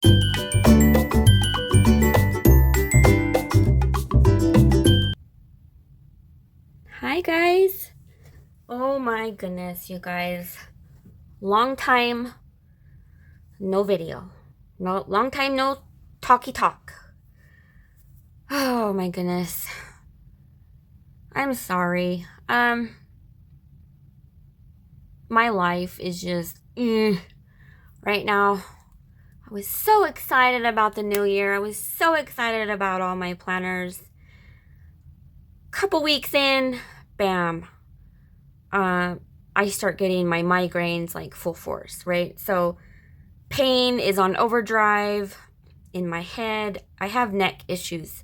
Hi guys. Oh my goodness, you guys. Long time no video. No long time no talky talk. Oh my goodness. I'm sorry. My life is just right now. I was so excited about the new year. I was so excited about all my planners. Couple weeks in, bam. I start getting my migraines like full force, right? So pain is on overdrive in my head. I have neck issues,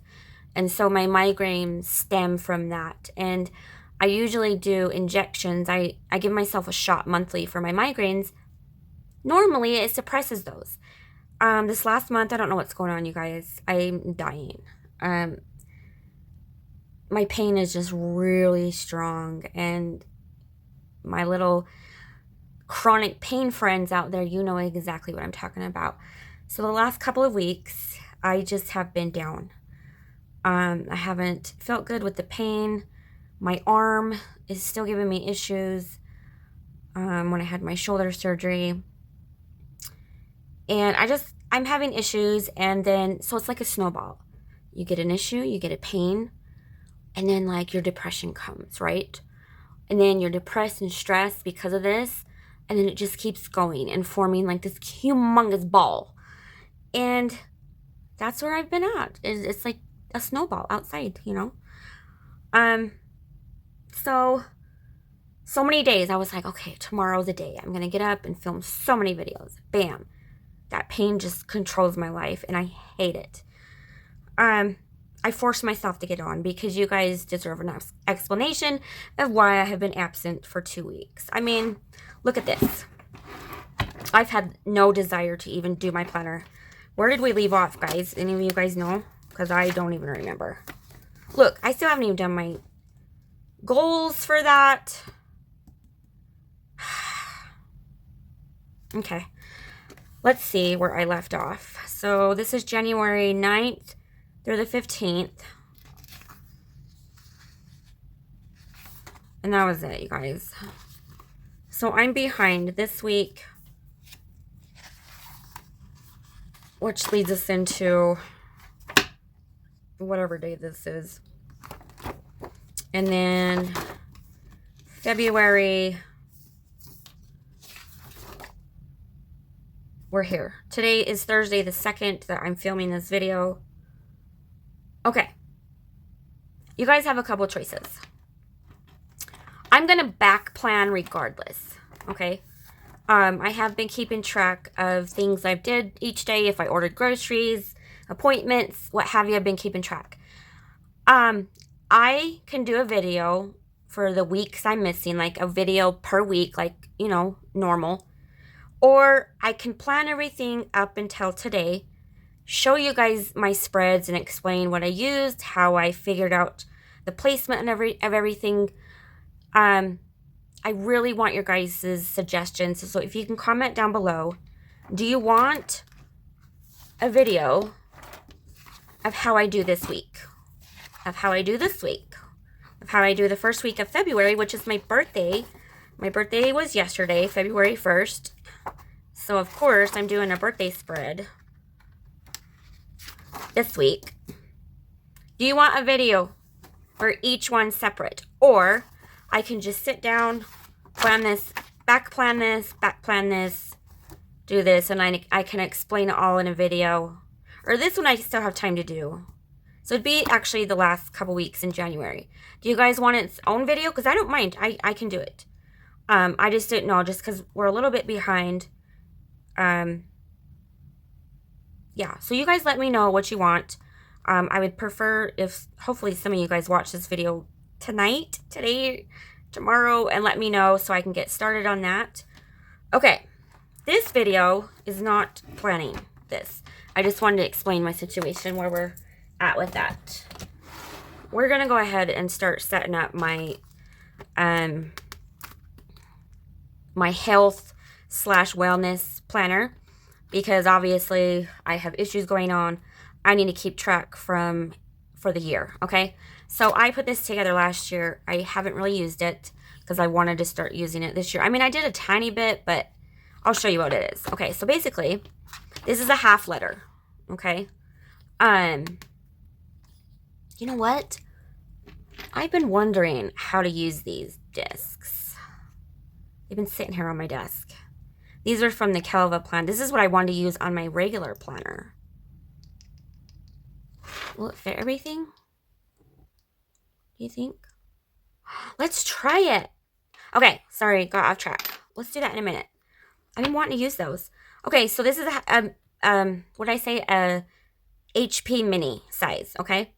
and so my migraines stem from that. And I usually do injections. I give myself a shot monthly for my migraines. Normally, it suppresses those. This last month, I don't know what's going on, you guys. I'm dying. My pain is just really strong, and my little chronic pain friends out there, you know exactly what I'm talking about. So the last couple of weeks, I just have been down. I haven't felt good with the pain. My arm is still giving me issues when I had my shoulder surgery. And I'm having issues, and then, so it's like a snowball. You get an issue, you get a pain, and then like your depression comes, right? And then you're depressed and stressed because of this, and then it just keeps going and forming like this humongous ball. And that's where I've been at. It's like a snowball outside, you know? So many days I was like, okay, tomorrow's the day. I'm going to get up and film so many videos. Bam. That pain just controls my life, and I hate it. I forced myself to get on because you guys deserve an explanation of why I have been absent for 2 weeks. I mean, look at this. I've had no desire to even do my planner. Where did we leave off, guys? Any of you guys know? Because I don't even remember. Look, I still haven't even done my goals for that. Okay. Let's see where I left off. So this is January 9th through the 15th. And that was it, you guys. So I'm behind this week, which leads us into whatever day this is. And then February, we're here. Today is Thursday the 2nd that I'm filming this video. Okay. You guys have a couple choices. I'm going to back plan regardless. Okay. I have been keeping track of things I did each day. If I ordered groceries, appointments, what have you, I've been keeping track. I can do a video for the weeks I'm missing, like a video per week, like, you know, normal. Or I can plan everything up until today, show you guys my spreads and explain what I used, how I figured out the placement and everything. I really want your guys' suggestions. So if you can comment down below, do you want a video of how I do this week? Of how I do this week? Of how I do the first week of February, which is my birthday. My birthday was yesterday, February 1st. So, of course, I'm doing a birthday spread this week. Do you want a video for each one separate? Or I can just sit down, plan this, back plan this, do this, and I can explain it all in a video. Or this one I still have time to do. So it'd be actually the last couple weeks in January. Do you guys want its own video? Because I don't mind. I can do it. I just didn't know, just because we're a little bit behind. Yeah, so you guys let me know what you want. I would prefer if hopefully some of you guys watch this video tonight, today, tomorrow, and let me know so I can get started on that. Okay, this video is not planning this. I just wanted to explain my situation, where we're at with that. We're gonna go ahead and start setting up my my health / wellness planner, because obviously I have issues going on. I need to keep track for the year, okay? So I put this together last year. I haven't really used it because I wanted to start using it this year. I mean, I did a tiny bit, but I'll show you what it is. Okay, so basically, this is a half letter, okay? You know what? I've been wondering how to use these discs. They've been sitting here on my desk. These are from the Kelva plan. This is what I wanted to use on my regular planner. Will it fit everything? Do you think? Let's try it. Okay, sorry, got off track. Let's do that in a minute. I've been wanting to use those. Okay, so this is what did I say? A HP mini size, okay?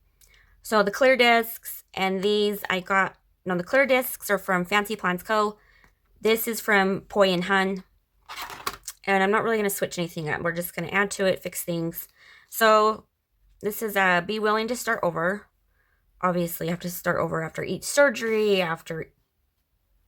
So the clear discs and these the clear discs are from Fancyplansco. This is from poi&hun. And I'm not really going to switch anything up. We're just going to add to it, fix things. So this is be willing to start over. Obviously, you have to start over after each surgery, after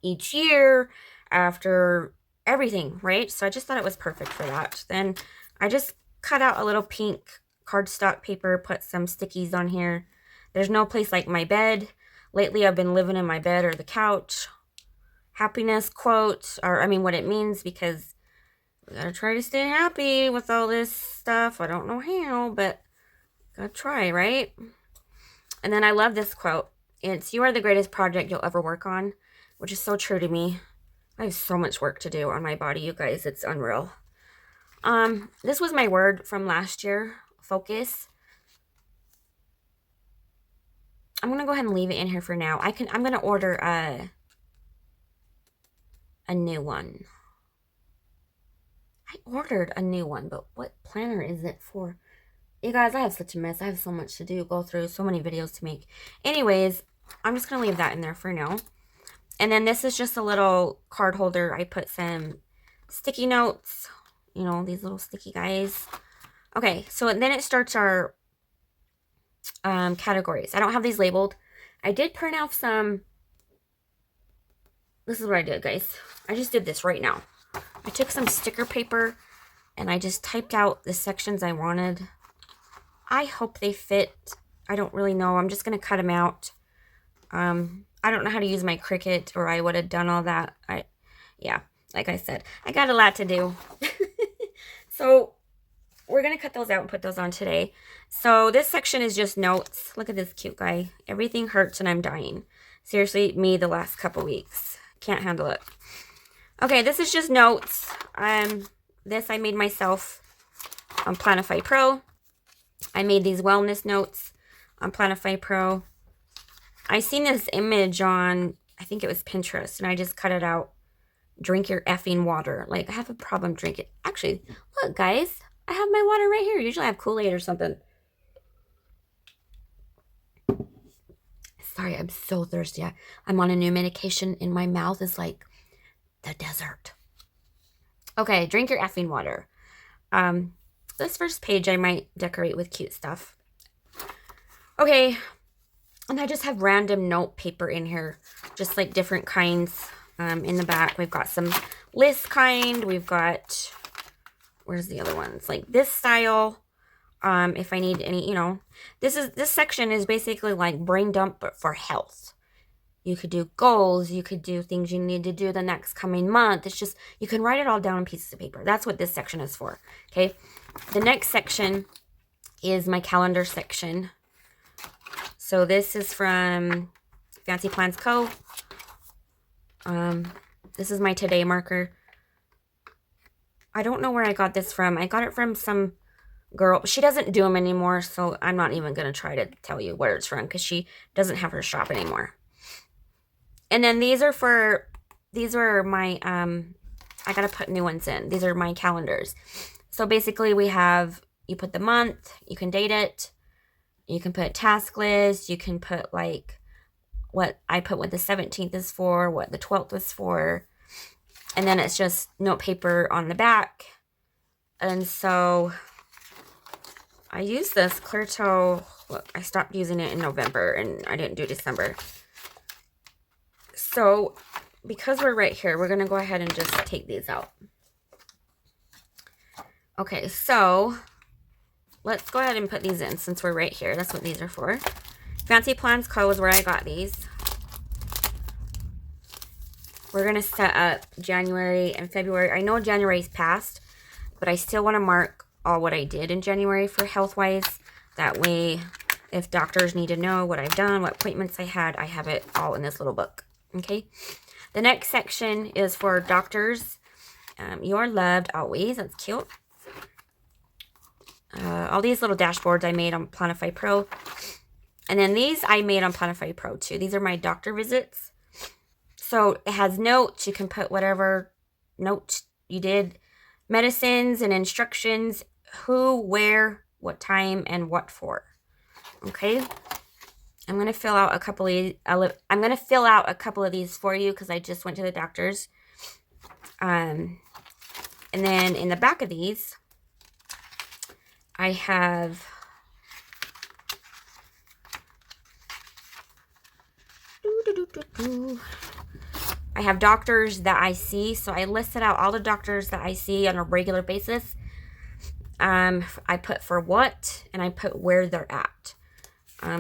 each year, after everything, right? So I just thought it was perfect for that. Then I just cut out a little pink cardstock paper, put some stickies on here. There's no place like my bed. Lately, I've been living in my bed or the couch. Happiness quote, or I mean what it means, because we gotta try to stay happy with all this stuff. I don't know how, but gotta try, right? And then I love this quote. It's, "You are the greatest project you'll ever work on," which is so true to me. I have so much work to do on my body, you guys. It's unreal. This was my word from last year, focus. I'm gonna go ahead and leave it in here for now. I'm gonna order a new one. I ordered a new one, but what planner is it for? You guys, I have such a mess. I have so much to do, go through, so many videos to make. Anyways, I'm just going to leave that in there for now. And then this is just a little card holder. I put some sticky notes, you know, these little sticky guys. Okay, so then it starts our categories. I don't have these labeled. I did print out some. This is what I did, guys. I just did this right now. I took some sticker paper and I just typed out the sections I wanted. I hope they fit. I don't really know. I'm just going to cut them out. I don't know how to use my Cricut, or I would have done all that. Yeah, like I said, I got a lot to do. So we're going to cut those out and put those on today. So this section is just notes. Look at this cute guy. Everything hurts and I'm dying. Seriously, me the last couple weeks. Can't handle it. Okay, this is just notes. This I made myself on planifypro. I made these wellness notes on planifypro. I seen this image on, I think it was Pinterest, and I just cut it out. Drink your effing water. Like, I have a problem drinking. Actually, look, guys, I have my water right here. Usually I have Kool-Aid or something. Sorry, I'm so thirsty. I'm on a new medication, and my mouth is like the desert. Okay, drink your effing water. This first page I might decorate with cute stuff. Okay, and I just have random note paper in here, just like different kinds. In the back, we've got some list kind. We've got, where's the other ones? Like this style. If I need any, you know, this section is basically like brain dump, but for health. You could do goals. You could do things you need to do the next coming month. It's just, you can write it all down on pieces of paper. That's what this section is for. Okay. The next section is my calendar section. So this is from Fancyplansco. This is my today marker. I don't know where I got this from. I got it from some girl. She doesn't do them anymore, so I'm not even going to try to tell you where it's from because she doesn't have her shop anymore. And then these are my, I got to put new ones in. These are my calendars. So basically we have, you put the month, you can date it, you can put task list, you can put like what I put what the 17th is for, what the 12th is for. And then it's just note paper on the back. And so I use this clear toe. Look, I stopped using it in November and I didn't do December. So because we're right here, we're going to go ahead and just take these out. Okay, so let's go ahead and put these in since we're right here. That's what these are for. Fancyplansco is where I got these. We're going to set up January and February. I know January's passed, but I still want to mark all what I did in January for health-wise. That way, if doctors need to know what I've done, what appointments I had, I have it all in this little book. Okay? The next section is for doctors. You are loved always. That's cute. All these little dashboards I made on planifypro. And then these I made on planifypro too. These are my doctor visits. So it has notes. You can put whatever notes you did. Medicines and instructions. Who, where, what time, and what for. Okay? I'm going to fill out a couple of these for you because I just went to the doctor's. And then in the back of these, I have doctors that I see. So I listed out all the doctors that I see on a regular basis. I put for what, and I put where they're at.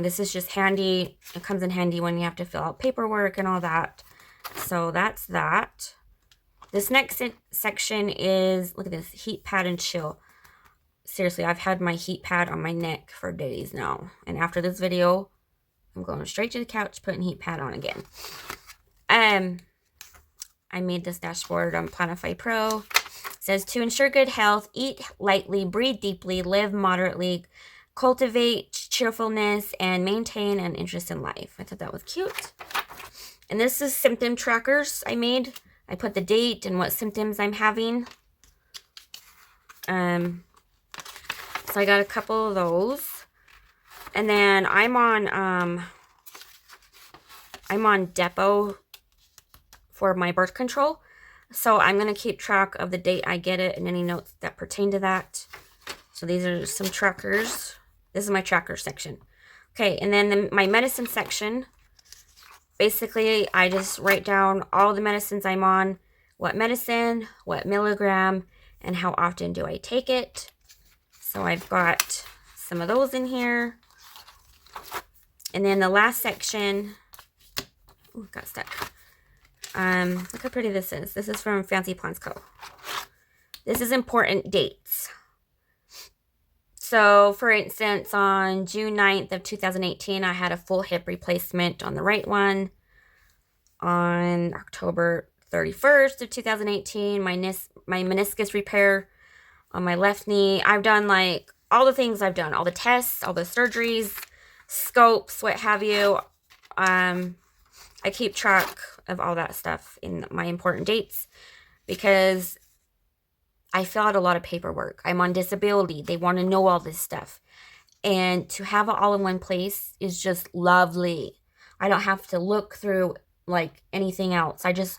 This is just handy. It comes in handy when you have to fill out paperwork and all that. So that's that. This next section is, look at this, heat pad and chill. Seriously, I've had my heat pad on my neck for days now. And after this video, I'm going straight to the couch, putting heat pad on again. I made this dashboard on planifypro. It says, to ensure good health, eat lightly, breathe deeply, live moderately, cultivate cheerfulness, and maintain an interest in life. I thought that was cute. And this is symptom trackers I made. I put the date and what symptoms I'm having. So I got a couple of those. And then I'm on Depot for my birth control. So I'm going to keep track of the date I get it and any notes that pertain to that. So these are some trackers. This is my tracker section. Okay, and then my medicine section. Basically, I just write down all the medicines I'm on, what medicine, what milligram, and how often do I take it. So I've got some of those in here. And then the last section, ooh, got stuck. Look how pretty this is. This is from Fancyplansco. This is important dates. So, for instance, on June 9th of 2018, I had a full hip replacement on the right one. On October 31st of 2018, my meniscus repair on my left knee. I've done like all the things I've done, all the tests, all the surgeries, scopes, what have you. I keep track of all that stuff in my important dates because I fill out a lot of paperwork. I'm on disability. They want to know all this stuff. And to have it all in one place is just lovely. I don't have to look through like anything else. I just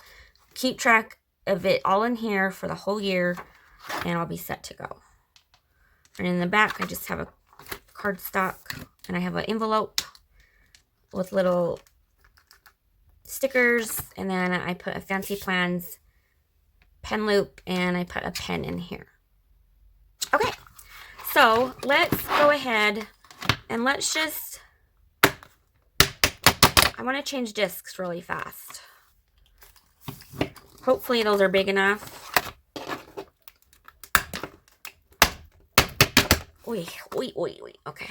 keep track of it all in here for the whole year and I'll be set to go. And in the back, I just have a cardstock and I have an envelope with little stickers. And then I put a Fancy Plans pen loop and I put a pen in here. Okay, so let's go ahead and let's just, I want to change discs really fast. Hopefully those are big enough. Oi, oi, oi, oi. Okay.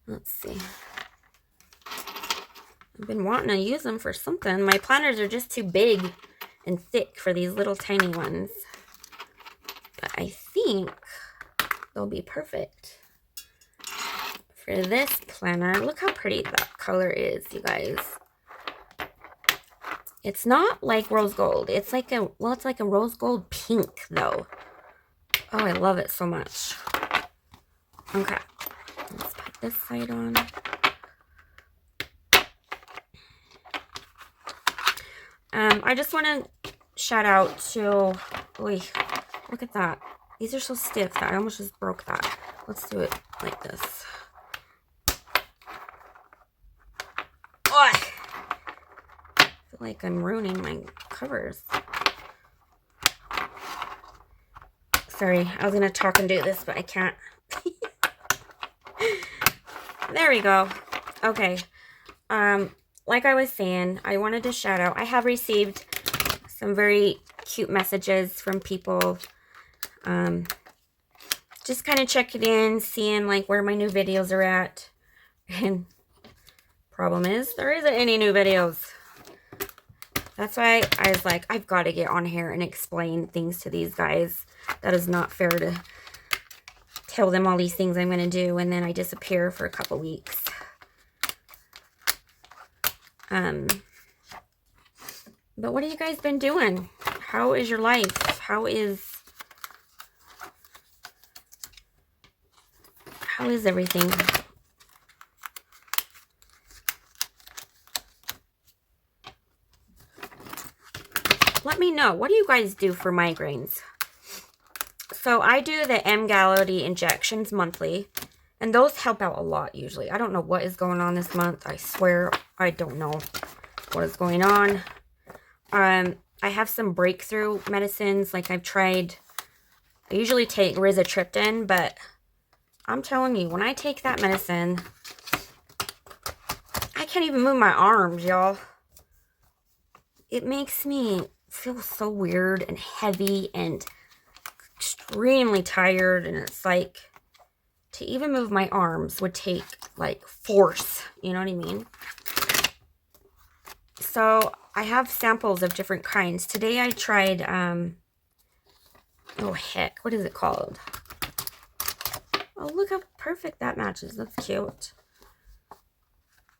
Let's see. I've been wanting to use them for something. My planners are just too big and thick for these little tiny ones. But I think they'll be perfect for this planner. Look how pretty that color is, you guys. It's not like rose gold. It's like a, well, it's like a rose gold pink, though. Oh, I love it so much. Okay. Let's put this side on. I just want to shout out to, oy, look at that. These are so stiff that I almost just broke that. Let's do it like this. Oh, I feel like I'm ruining my covers. Sorry, I was going to talk and do this, but I can't. There we go. Okay. Like I was saying, I wanted to shout out. I have received some very cute messages from people. Just kind of checking in, seeing like where my new videos are at. And problem is, there isn't any new videos. That's why I was like, I've got to get on here and explain things to these guys. That is not fair to tell them all these things I'm going to do, and then I disappear for a couple weeks. But what have you guys been doing? How is your life? How is everything? Let me know. What do you guys do for migraines? So I do the Emgality injections monthly, and those help out a lot usually. I don't know what is going on this month. I swear I don't know what is going on. I have some breakthrough medicines. Like I've tried, I usually take rizatriptan, but I'm telling you, when I take that medicine, I can't even move my arms, y'all. It makes me feel so weird and heavy and extremely tired, and it's like to even move my arms would take like force, you know what I mean? So I have samples of different kinds. Today I tried oh heck, what is it called? Oh, look how perfect that matches. That's cute.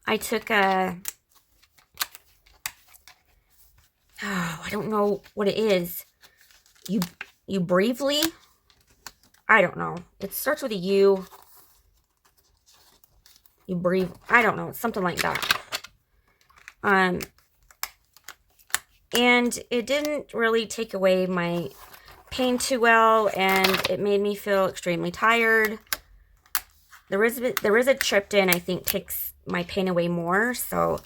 I took a I don't know what it is. You briefly? I don't know. It starts with a U. You breathe. I don't know. It's something like that. And it didn't really take away my pain too well, and it made me feel extremely tired. The rizatriptan, I think, takes my pain away more, so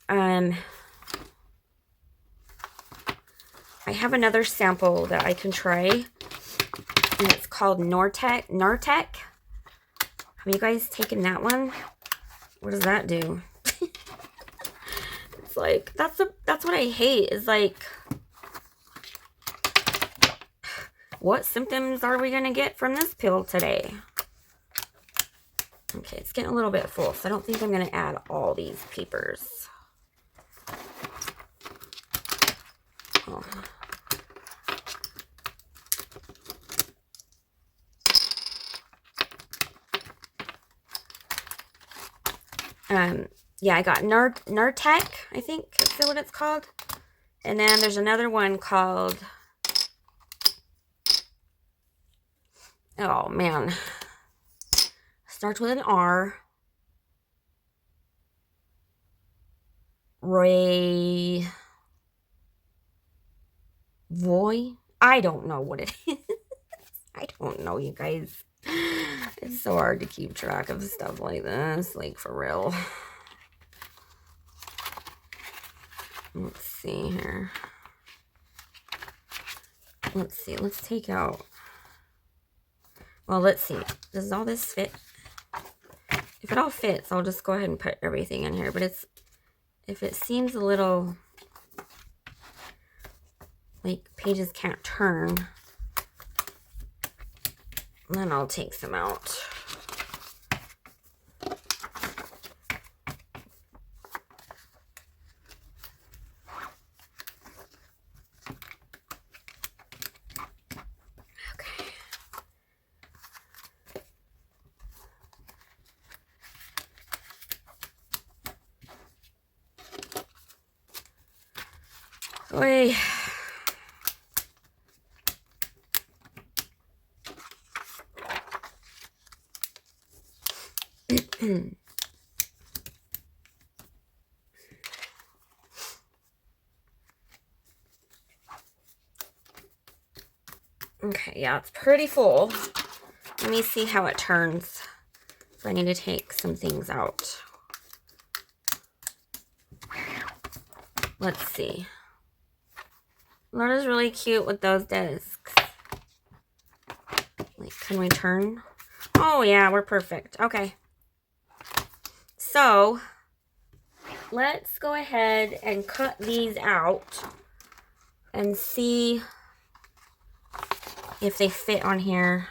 I have another sample that I can try, and it's called Nartec. Have you guys taken that one? What does that do? It's like, that's what I hate, is like, what symptoms are we going to get from this pill today? Okay, it's getting a little bit full, so I don't think I'm going to add all these papers. Oh. Yeah, I got Nartec, I think is what it's called. And then there's another one called, oh man, starts with an R. Voy. I don't know what it is. I don't know, you guys. It's so hard to keep track of stuff like this, like for real. Let's see here. Let's see. Let's take out. Well, let's see. Does all this fit? If it all fits, I'll just go ahead and put everything in here. But if it seems a little like pages can't turn, then I'll take some out. Oy. Okay, yeah, it's pretty full. Let me see how it turns. So I need to take some things out. Let's see. That is really cute with those discs. Like, can we turn? Oh yeah, we're perfect. Okay. So, let's go ahead and cut these out and see if they fit on here.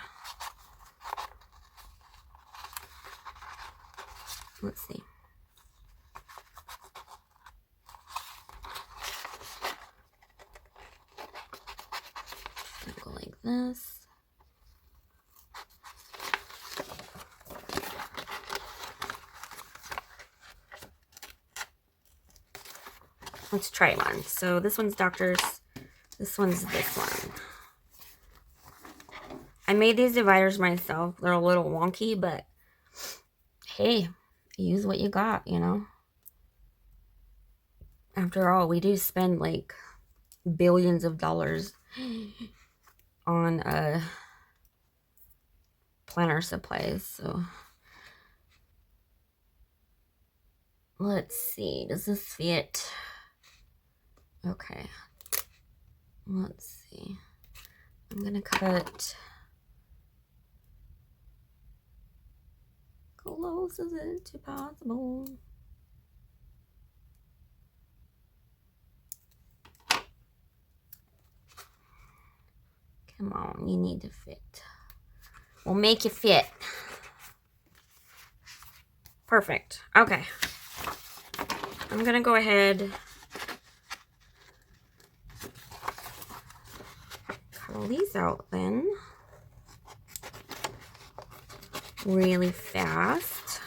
Let's see. Go like this. Let's try one. So this one's Doctor's. This one's this one. I made these dividers myself. They're a little wonky, but hey, use what you got, you know? After all, we do spend like billions of dollars on planner supplies, so let's see. Does this fit? Okay. Let's see. I'm gonna cut close as it possible. Come on, you need to fit. We'll make you fit. Perfect. Okay. I'm gonna go ahead. Cut all these out then. Really fast.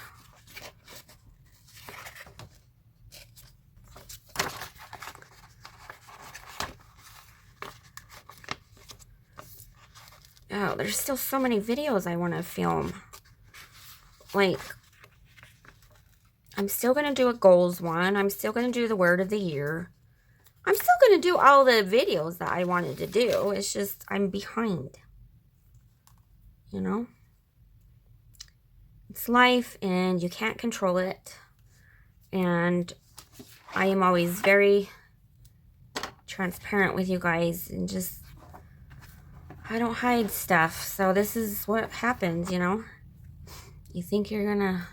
Oh, there's still so many videos I want to film. Like, I'm still going to do a goals one. I'm still going to do the word of the year. I'm still going to do all the videos that I wanted to do. It's just I'm behind. You know? It's life and you can't control it. And I am always very transparent with you guys and just I don't hide stuff. So this is what happens, you know? You think you're gonna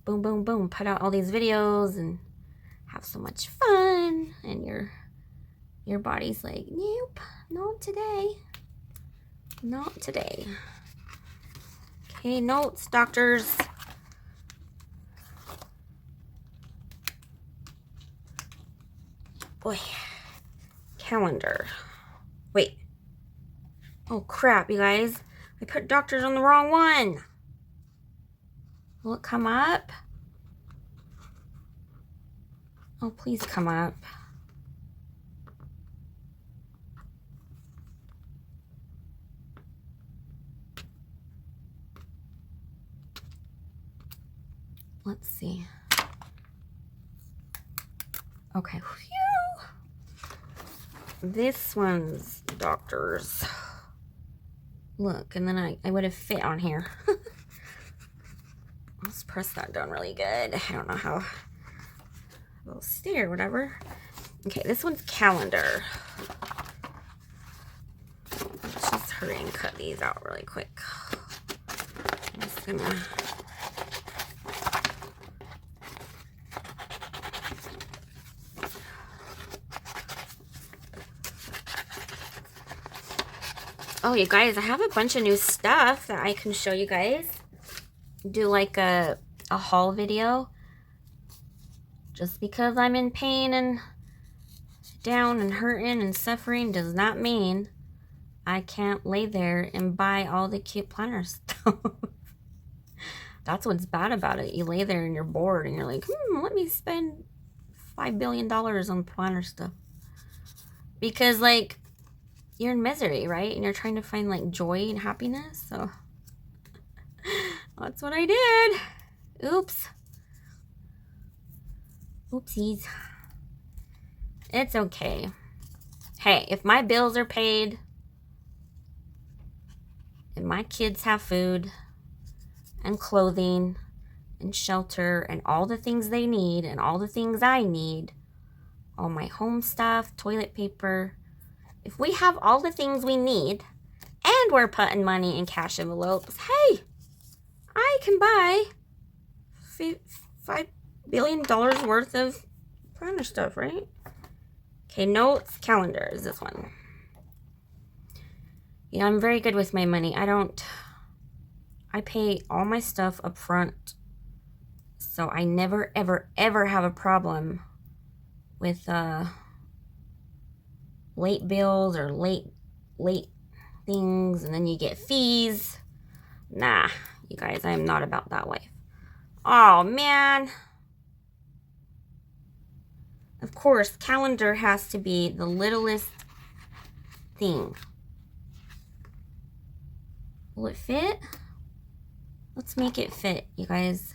boom, boom, boom, put out all these videos and have so much fun, and your body's like, nope, not today. Not today. Okay, notes, doctors. Boy, calendar. Wait. Oh, crap, you guys. I put doctors on the wrong one. Will it come up? Oh, please come up. Let's see. Okay. Whew. This one's doctors. Look, and then I would have fit on here. Let's press that down really good. I don't know how. It'll stay or whatever. Okay, this one's calendar. Let's just hurry and cut these out really quick. I'm just gonna. Oh, you guys, I have a bunch of new stuff that I can show you guys. Do like a haul video. Just because I'm in pain and down and hurting and suffering does not mean I can't lay there and buy all the cute planner stuff. That's what's bad about it. You lay there and you're bored and you're like, let me spend $5 billion on planner stuff. Because, like, you're in misery, right? And you're trying to find, like, joy and happiness. So, that's what I did. Oops. Oopsies. It's okay. Hey, if my bills are paid and my kids have food and clothing and shelter and all the things they need and all the things I need, all my home stuff, toilet paper. If we have all the things we need and we're putting money in cash envelopes, hey, I can buy $5 billion worth of planner stuff, right? Okay, notes, calendar is this one. Yeah, I'm very good with my money. I pay all my stuff up front. So I never, ever, ever have a problem with late bills or late things, and then you get fees. Nah, you guys, I am not about that life. Oh, man. Of course, calendar has to be the littlest thing. Will it fit? Let's make it fit, you guys.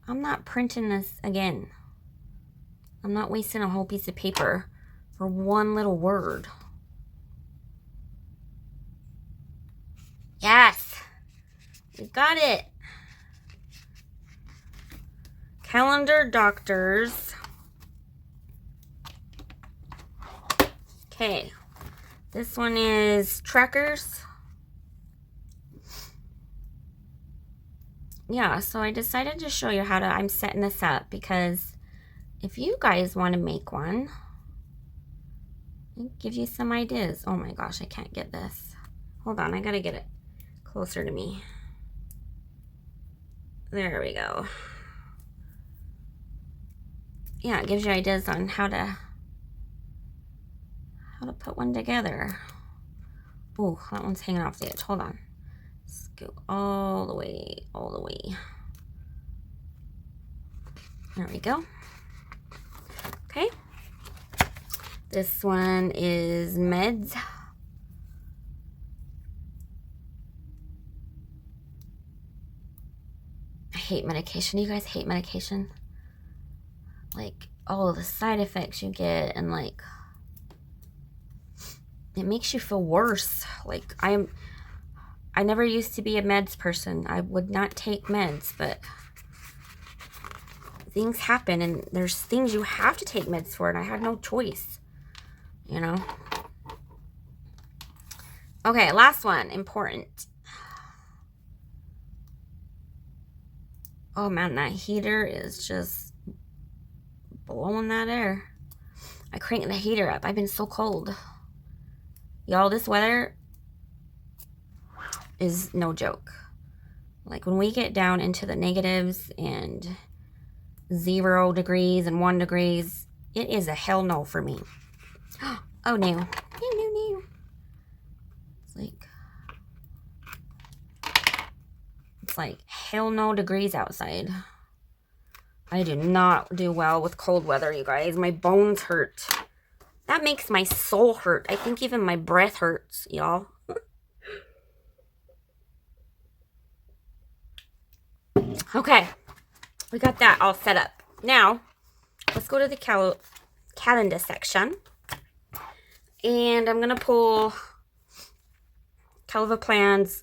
I'm not printing this again. I'm not wasting a whole piece of paper for one little word. Yes, we got it. Calendar doctors. Okay, this one is trackers. Yeah, so I decided to show you how I'm setting this up, because if you guys want to make one, I'll give you some ideas. Oh my gosh, I can't get this. Hold on, I gotta get it closer to me. There we go. Yeah, it gives you ideas on how to put one together. Oh, that one's hanging off the edge. Hold on. Let's go all the way, all the way. There we go. Okay. This one is meds. I hate medication. You guys hate medication? Like, all the side effects you get, and like, it makes you feel worse. Like, I never used to be a meds person. I would not take meds, but things happen, and there's things you have to take meds for, and I had no choice, you know? Okay, last one, important. Oh man, that heater is just blowing that air. I cranked the heater up. I've been so cold. Y'all, this weather is no joke. Like, when we get down into the negatives and 0 degrees and 1 degrees, it is a hell no for me. Oh no. No. It's like hell no degrees outside. I do not do well with cold weather, you guys. My bones hurt. That makes my soul hurt. I think even my breath hurts, y'all. Okay, we got that all set up. Now, let's go to the calendar section. And I'm going to pull Calva Plans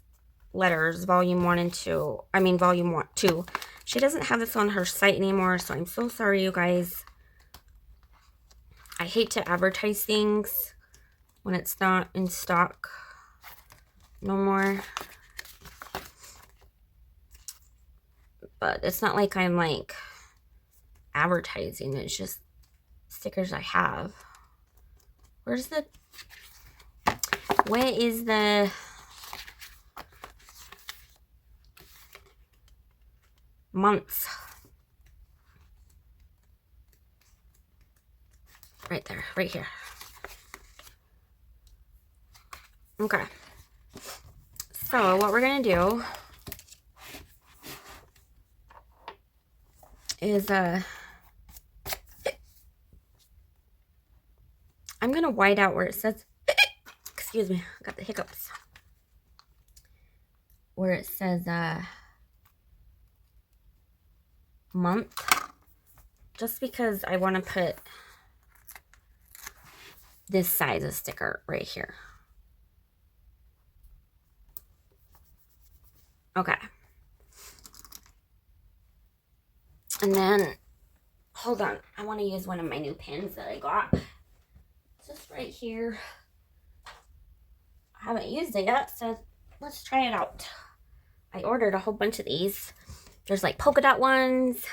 Letters, Volume 1 and 2. I mean, Volume 2. She doesn't have this on her site anymore, so I'm so sorry, you guys. I hate to advertise things when it's not in stock no more. But it's not like I'm like advertising. It's just stickers I have. Where is the months? Right there, right here. Okay. So what we're gonna do is I'm gonna white out where it says excuse me, I got the hiccups. Where it says month, just because I want to put this size of sticker right here. Okay. And then hold on. I want to use one of my new pens that I got. It's just right here. I haven't used it yet, so let's try it out. I ordered a whole bunch of these. There's like polka dot ones.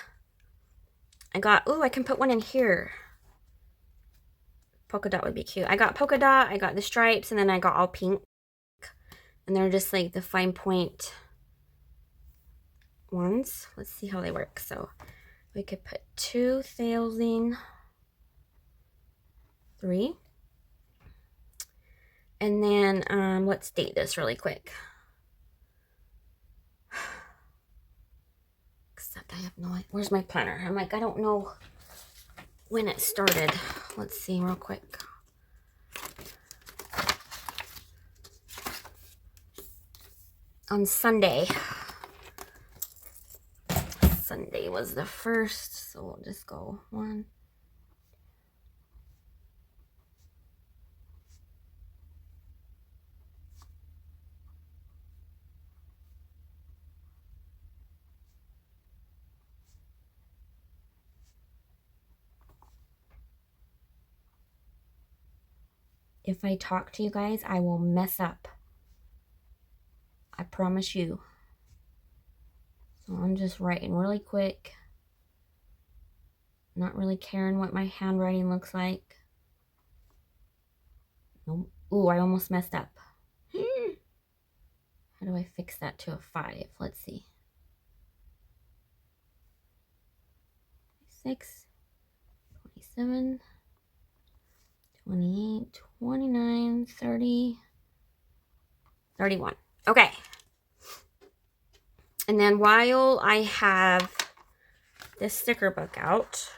I got, ooh, I can put one in here. Polka dot would be cute. I got polka dot, I got the stripes, and then I got all pink. And they're just like the fine point ones. Let's see how they work. So we could put 2003. And then let's date this really quick. Except I have no idea. Where's my planner? I'm like, I don't know when it started. Let's see real quick. On Sunday. Sunday was the first, so we'll just go 1. If I talk to you guys, I will mess up. I promise you. So I'm just writing really quick. Not really caring what my handwriting looks like. Nope. Ooh, I almost messed up. How do I fix that to a 5? Let's see. 26, 27, 28, 29, 30, 31. Okay. And then while I have this sticker book out,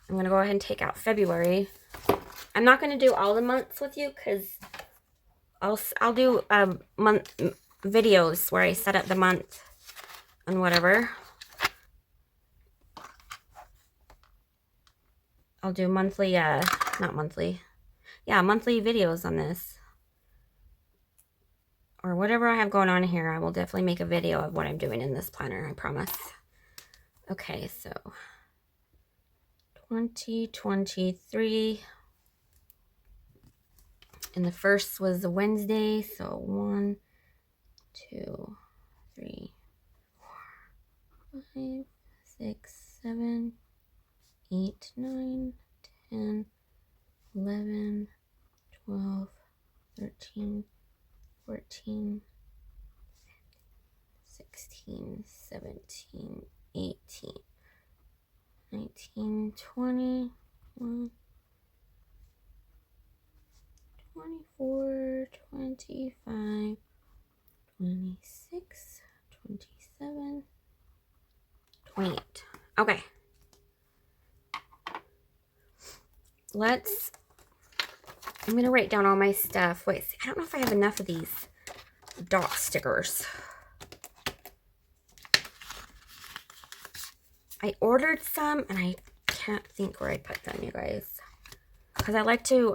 I'm going to go ahead and take out February. I'm not going to do all the months with you because I'll do month videos where I set up the month and whatever. I'll do monthly, not monthly. Yeah, monthly videos on this. Or whatever I have going on here, I will definitely make a video of what I'm doing in this planner, I promise. Okay, so 2023. And the first was a Wednesday, so 1, 2, 3, 4, 5, 6, 7, 8, 9, 10, 11, 12, 13, 14, 16, 17, 18, 19, 20, 24, 25, 26, 27, 28. Okay. I'm going to write down all my stuff. Wait, I don't know if I have enough of these dot stickers. I ordered some and I can't think where I put them, you guys. Because I like to,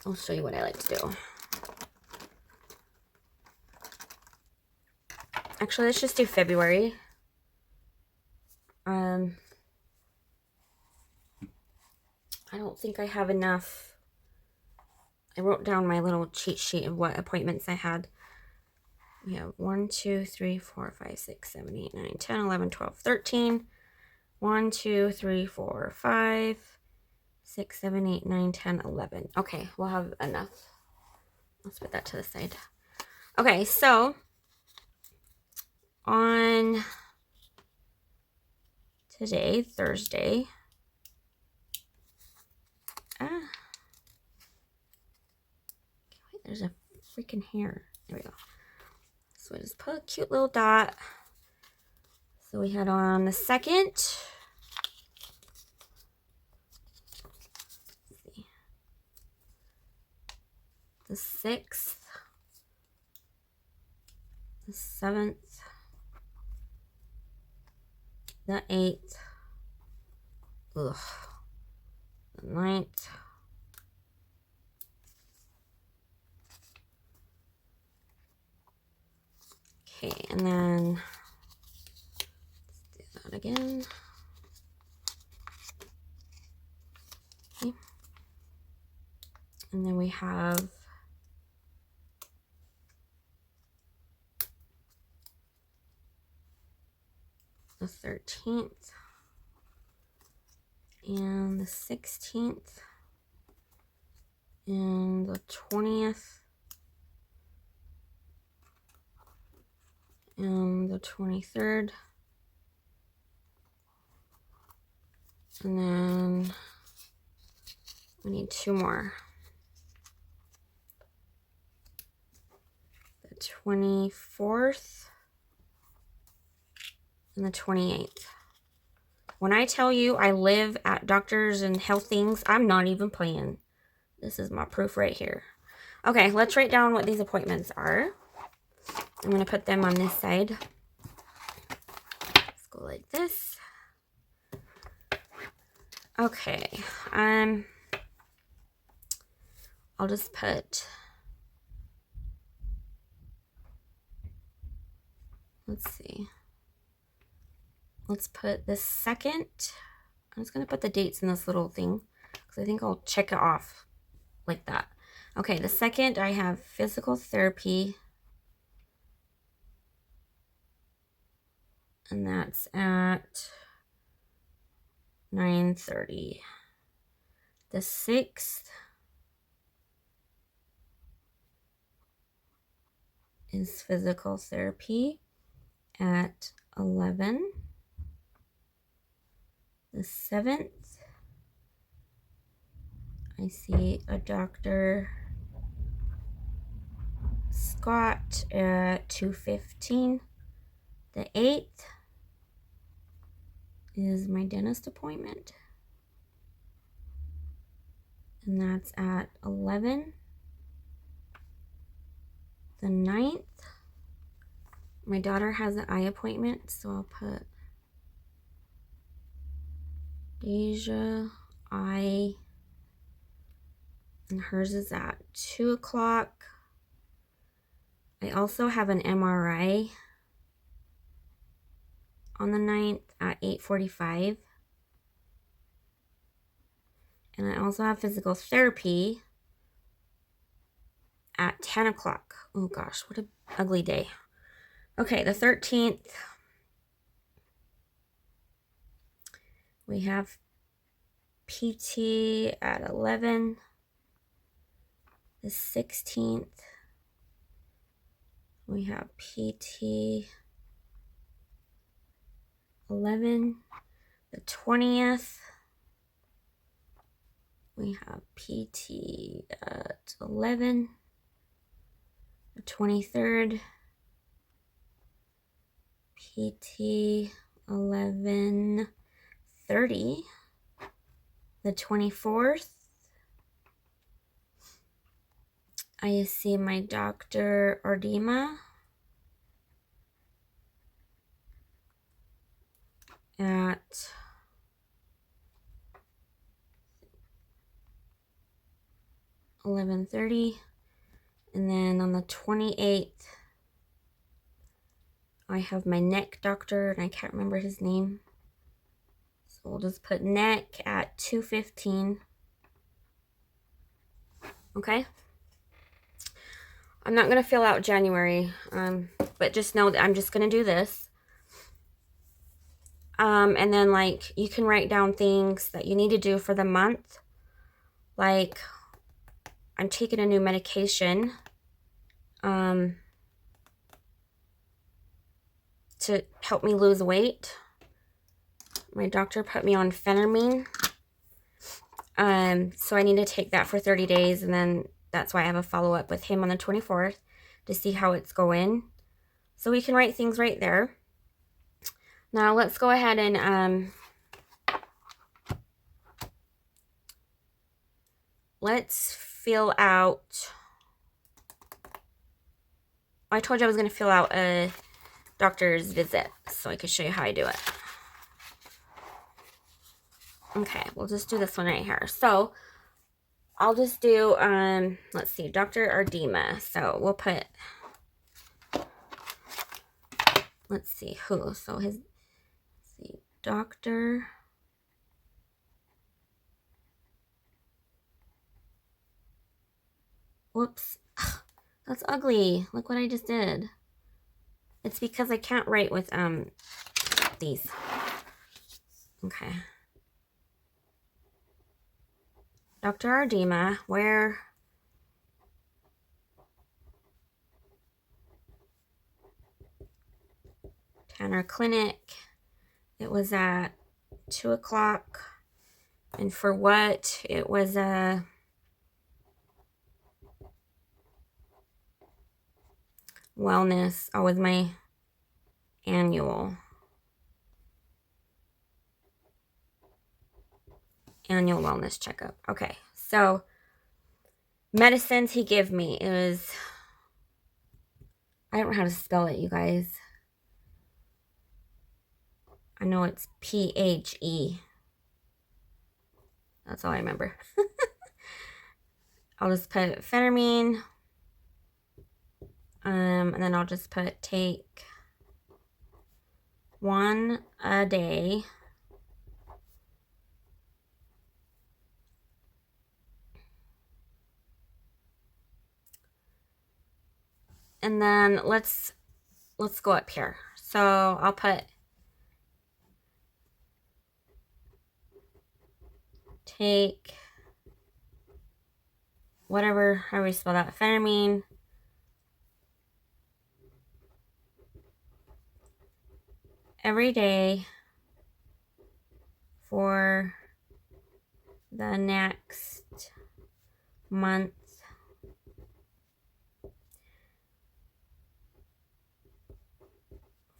I'll show you what I like to do. Actually, let's just do February. I don't think I have enough. I wrote down my little cheat sheet of what appointments I had. We have 1, 2, 3, 4, 5, 6, 7, 8, 9, 10, 11, 12, 13. 1, 2, 3, 4, 5, 6, 7, 8, 9, 10, 11. Okay, we'll have enough. Let's put that to the side. Okay, so on today, Thursday. Wait, there's a freaking hair. There we go. So I just put a cute little dot. So we had on the 2nd. The 6th. The 7th. The 8th. Ugh. The 9th. Okay, and then let's do that again. And then we have the 13th and the 16th and the 20th and the 23rd. And then we need 2 more. The 24th and the 28th. When I tell you I live at doctors and health things, I'm not even playing. This is my proof right here. Okay, let's write down what these appointments are. I'm going to put them on this side. Let's go like this. Okay, I'll just put, let's see. Let's put the 2nd. I'm just going to put the dates in this little thing because I think I'll check it off like that. Okay, the 2nd I have physical therapy. And that's at 9:30. The 6th is physical therapy at 11. The 7th, I see a Dr. Scott at 2:15. The 8th is my dentist appointment. And that's at 11. The 9th, my daughter has an eye appointment, so I'll put Deja eye, and hers is at 2 o'clock. I also have an MRI on the 9th at 8:45. And I also have physical therapy at 10 o'clock. Oh gosh, what an ugly day. Okay, the 13th, we have PT at 11. The 16th, we have PT 11. The 20th, we have PT at 11. The 23rd, PT 11:30. The 24th, I see my Dr. Ordima at 11:30. And then on the 28th, I have my neck doctor, and I can't remember his name. So we'll just put neck at 2:15. Okay? I'm not going to fill out January, but just know that I'm just going to do this. And then, like, you can write down things that you need to do for the month. Like, I'm taking a new medication to help me lose weight. My doctor put me on phentermine. So I need to take that for 30 days, and then that's why I have a follow-up with him on the 24th to see how it's going. So we can write things right there. Now let's go ahead and let's fill out. I told you I was going to fill out a doctor's visit so I could show you how I do it. Okay, we'll just do this one right here. So I'll just do, let's see, Dr. Ardema. So we'll put, let's see, who? So his, let's see, Dr. Whoops. That's ugly. Look what I just did. It's because I can't write with these. Okay. Dr. Ardema, where? Tanner Clinic. It was at 2 o'clock. And for what? It was a wellness. Oh, with my annual wellness checkup. Okay, so medicines he gave me is, I don't know how to spell it, you guys. I know it's PHE. That's all I remember. I'll just put phentermine. And then I'll just put take 1 a day. And then let's go up here. So I'll put take whatever, however you spell that, phentermine. Every day for the next month.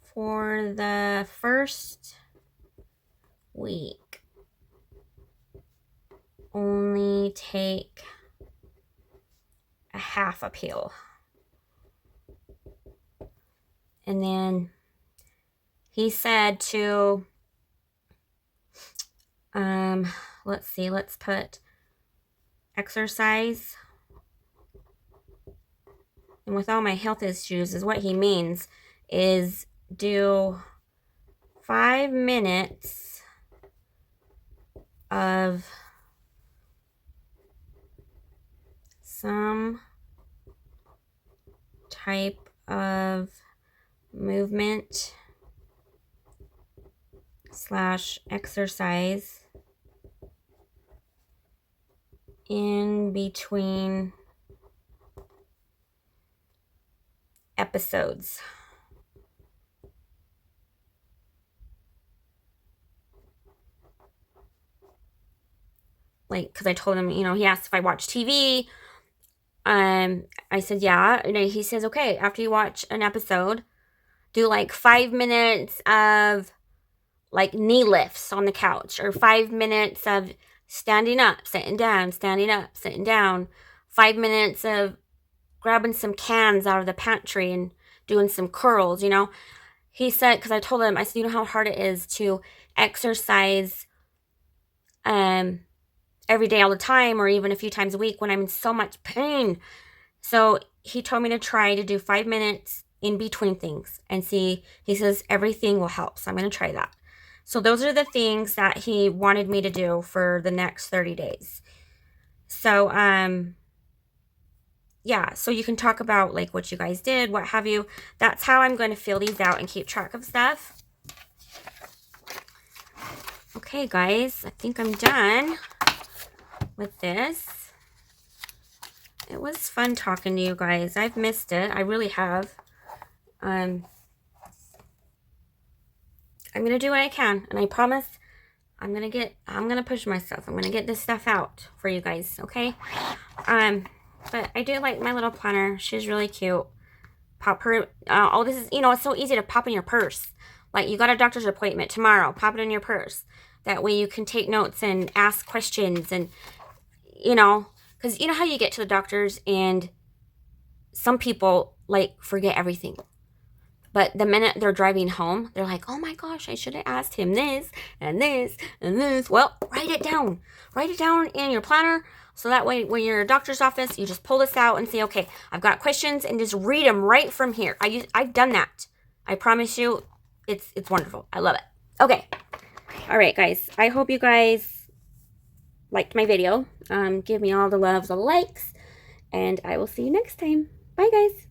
For the first week, only take a half a pill. And then he said to, let's see, let's put exercise. And with all my health issues, is what he means is do 5 minutes of some type of movement / exercise in between episodes. Like, because I told him, you know, he asked if I watch TV. I said, yeah. And he says, okay, after you watch an episode, do like 5 minutes of like knee lifts on the couch, or 5 minutes of standing up, sitting down, standing up, sitting down, 5 minutes of grabbing some cans out of the pantry and doing some curls, you know. He said, because I told him, I said, you know how hard it is to exercise every day all the time, or even a few times a week when I'm in so much pain. So he told me to try to do 5 minutes in between things and see. He says everything will help. So I'm going to try that. So those are the things that he wanted me to do for the next 30 days. So, yeah, so you can talk about like what you guys did, what have you. That's how I'm going to fill these out and keep track of stuff. Okay, guys, I think I'm done with this. It was fun talking to you guys. I've missed it. I really have. I'm going to do what I can, and I promise I'm going to push myself. I'm going to get this stuff out for you guys, okay? But I do like my little planner. She's really cute. Pop her, oh, this is, you know, it's so easy to pop in your purse. Like, you got a doctor's appointment tomorrow, pop it in your purse. That way you can take notes and ask questions, and, you know, because you know how you get to the doctors and some people, like, forget everything. But the minute they're driving home, they're like, oh my gosh, I should have asked him this and this and this. Well, write it down. Write it down in your planner. So that way, when you're in a doctor's office, you just pull this out and say, okay, I've got questions, and just read them right from here. I've done that. I promise you, it's wonderful. I love it. Okay. All right, guys. I hope you guys liked my video. Give me all the loves, all the likes. And I will see you next time. Bye, guys.